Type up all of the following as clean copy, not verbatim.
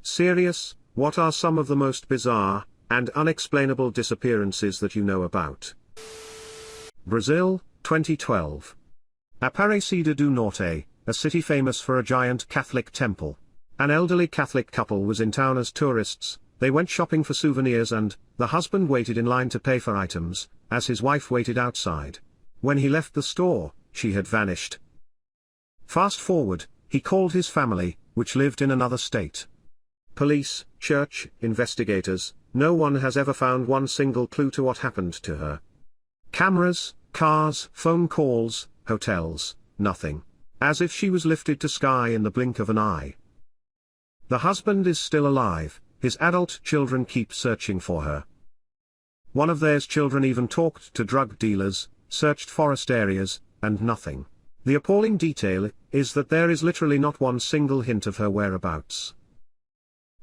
Serious, what are some of the most bizarre and unexplainable disappearances that you know about? Brazil, 2012. Aparecida do Norte, a city famous for a giant Catholic temple. An elderly Catholic couple was in town as tourists. They went shopping for souvenirs and the husband waited in line to pay for items, as his wife waited outside. When he left the store, she had vanished. Fast forward, he called his family, which lived in another state. Police, church, investigators, no one has ever found one single clue to what happened to her. Cameras, cars, phone calls, hotels, nothing. As if she was lifted to sky in the blink of an eye. The husband is still alive, his adult children keep searching for her. One of their children even talked to drug dealers, searched forest areas, and nothing. The appalling detail is that there is literally not one single hint of her whereabouts.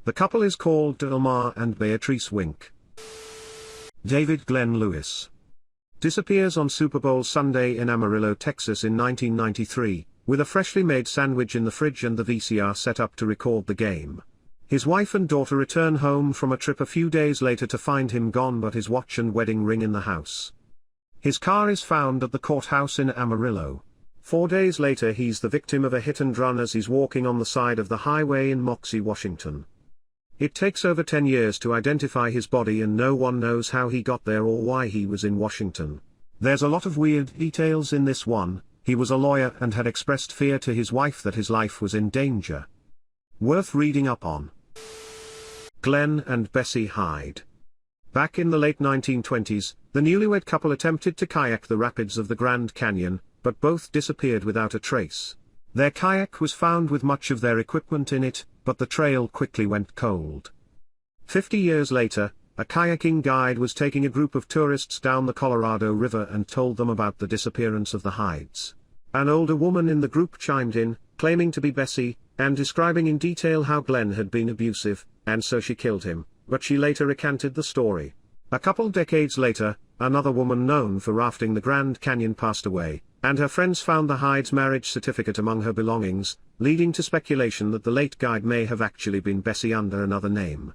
The couple is called Delmar and Beatrice Wink. David Glenn Lewis disappears on Super Bowl Sunday in Amarillo, Texas in 1993, with a freshly made sandwich in the fridge and the VCR set up to record the game. His wife and daughter return home from a trip a few days later to find him gone, but his watch and wedding ring in the house. His car is found at the courthouse in Amarillo. 4 days later he's the victim of a hit and run as he's walking on the side of the highway in Moxie, Washington. It takes over 10 years to identify his body and no one knows how he got there or why he was in Washington. There's a lot of weird details in this one. He was a lawyer and had expressed fear to his wife that his life was in danger. Worth reading up on. Glenn and Bessie Hyde. Back in the late 1920s, the newlywed couple attempted to kayak the rapids of the Grand Canyon, but both disappeared without a trace. Their kayak was found with much of their equipment in it, but the trail quickly went cold. 50 years later, a kayaking guide was taking a group of tourists down the Colorado River and told them about the disappearance of the Hydes. An older woman in the group chimed in, claiming to be Bessie, and describing in detail how Glenn had been abusive, and so she killed him, but she later recanted the story. A couple decades later, another woman known for rafting the Grand Canyon passed away, and her friends found the Hydes' marriage certificate among her belongings, leading to speculation that the late guide may have actually been Bessie under another name.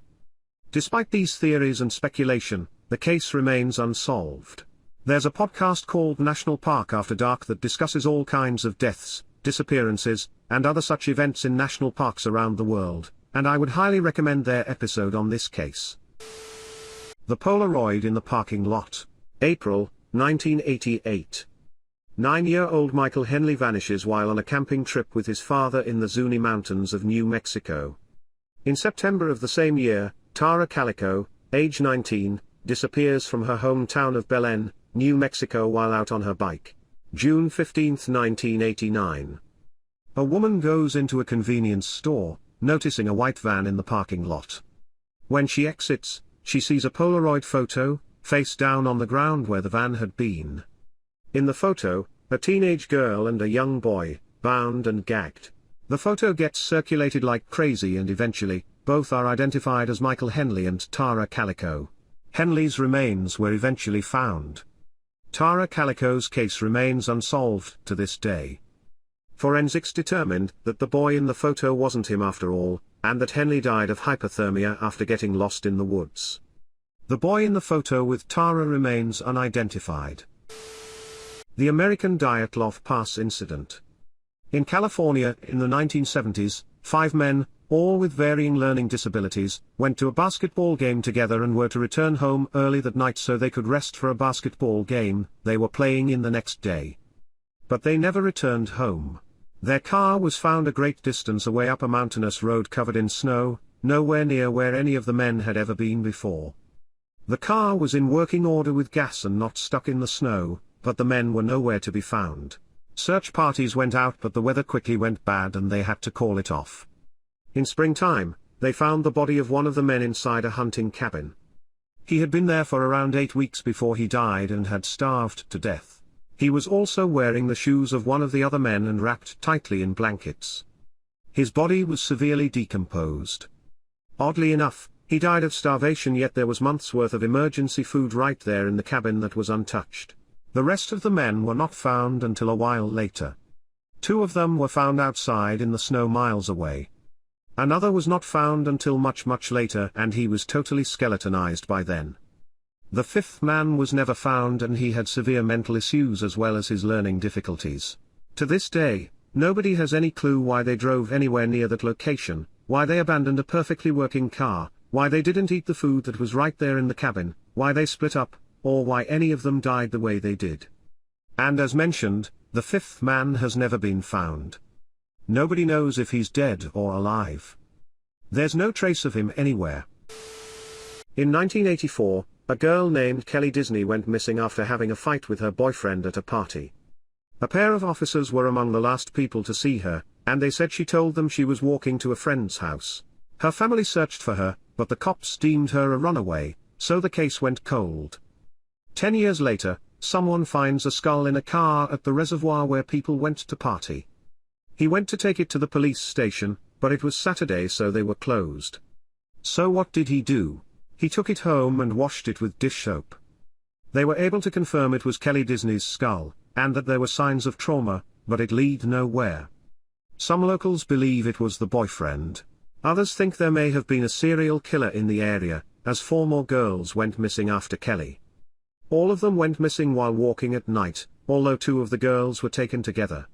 Despite these theories and speculation, the case remains unsolved. There's a podcast called National Park After Dark that discusses all kinds of deaths, disappearances, and other such events in national parks around the world, and I would highly recommend their episode on this case. The Polaroid in the parking lot. April, 1988. 9-year-old Michael Henley vanishes while on a camping trip with his father in the Zuni Mountains of New Mexico. In September of the same year, Tara Calico, age 19, disappears from her hometown of Belen, New Mexico while out on her bike. June 15, 1989. A woman goes into a convenience store, noticing a white van in the parking lot. When she exits, she sees a Polaroid photo, face down on the ground where the van had been. In the photo, a teenage girl and a young boy, bound and gagged. The photo gets circulated like crazy and eventually, both are identified as Michael Henley and Tara Calico. Henley's remains were eventually found. Tara Calico's case remains unsolved to this day. Forensics determined that the boy in the photo wasn't him after all, and that Henley died of hypothermia after getting lost in the woods. The boy in the photo with Tara remains unidentified. The American Dyatlov Pass Incident. In California in the 1970s, 5 men, all with varying learning disabilities, went to a basketball game together and were to return home early that night so they could rest for a basketball game they were playing in the next day. But they never returned home. Their car was found a great distance away up a mountainous road covered in snow, nowhere near where any of the men had ever been before. The car was in working order with gas and not stuck in the snow, but the men were nowhere to be found. Search parties went out but the weather quickly went bad and they had to call it off. In springtime, they found the body of one of the men inside a hunting cabin. He had been there for around 8 weeks before he died and had starved to death. He was also wearing the shoes of one of the other men and wrapped tightly in blankets. His body was severely decomposed. Oddly enough, he died of starvation, yet there was months' worth of emergency food right there in the cabin that was untouched. The rest of the men were not found until a while later. 2 of them were found outside in the snow miles away. Another was not found until much later, and he was totally skeletonized by then. The fifth man was never found, and he had severe mental issues as well as his learning difficulties. To this day, nobody has any clue why they drove anywhere near that location, why they abandoned a perfectly working car, why they didn't eat the food that was right there in the cabin, why they split up, or why any of them died the way they did. And as mentioned, the fifth man has never been found. Nobody knows if he's dead or alive. There's no trace of him anywhere. In 1984, a girl named Kelly Disney went missing after having a fight with her boyfriend at a party. A pair of officers were among the last people to see her, and they said she told them she was walking to a friend's house. Her family searched for her, but the cops deemed her a runaway, so the case went cold. 10 years later, someone finds a skull in a car at the reservoir where people went to party. He went to take it to the police station, but it was Saturday, so they were closed. So what did he do? He took it home and washed it with dish soap. They were able to confirm it was Kelly Disney's skull, and that there were signs of trauma, but it led nowhere. Some locals believe it was the boyfriend. Others think there may have been a serial killer in the area, as 4 more girls went missing after Kelly. All of them went missing while walking at night, although 2 of the girls were taken together.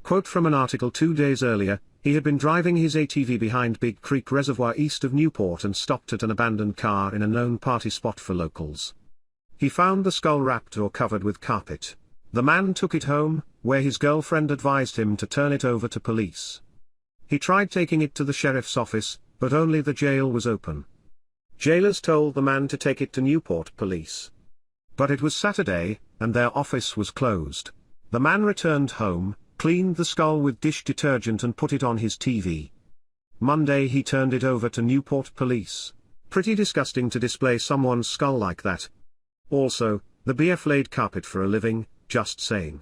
Quote from an article 2 days earlier: he had been driving his ATV behind Big Creek Reservoir east of Newport and stopped at an abandoned car in a known party spot for locals. He found the skull wrapped or covered with carpet. The man took it home, where his girlfriend advised him to turn it over to police. He tried taking it to the sheriff's office, but only the jail was open. Jailers told the man to take it to Newport police. But it was Saturday, and their office was closed. The man returned home, cleaned the skull with dish detergent and put it on his TV. Monday he turned it over to Newport police. Pretty disgusting to display someone's skull like that. Also, the BF laid carpet for a living, just saying.